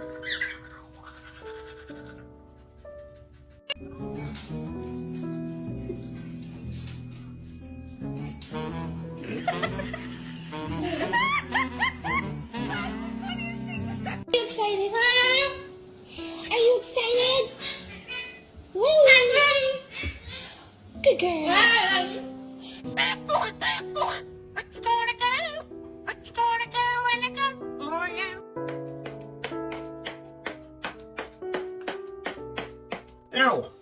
you excited, huh? Are you excited? Woo! Good girl. Bad boy, bad boy. What's gonna go? What's gonna go when I come for you? Ow!